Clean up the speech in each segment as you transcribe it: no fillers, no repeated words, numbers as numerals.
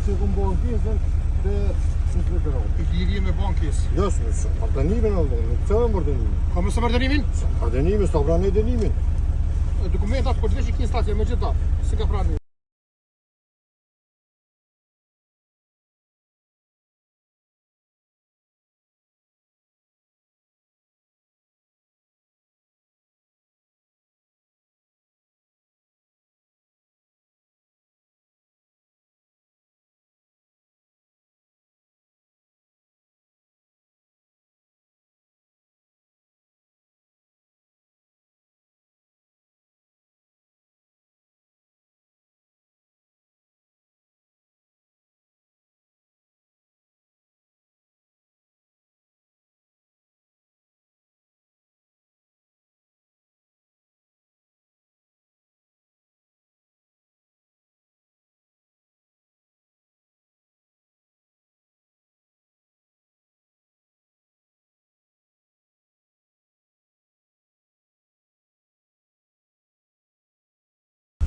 që ku bën pjesën dhe inspektorat. Lidhje me bankes. Jo, s'ka dënimin apo nuk ka më dënimin. Ka më së mërë dënimin? Ka dënimin, s'ka pranë dënimin. Dokumentat për të vesh i kinë statje me gjitha. Si ka pranë?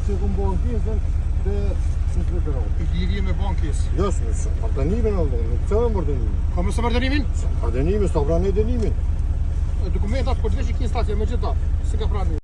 Që ku bën pjesën dhe inspektorat. Lidhje me bankes. Jo, s'ka dënimin apo nuk ka më dënimin. Ka më së mërë dënimin? Ka dënimin, s'ka pranë dënimin. Dokumentat për të vesh i kinë statje me gjitha. Si ka pranë?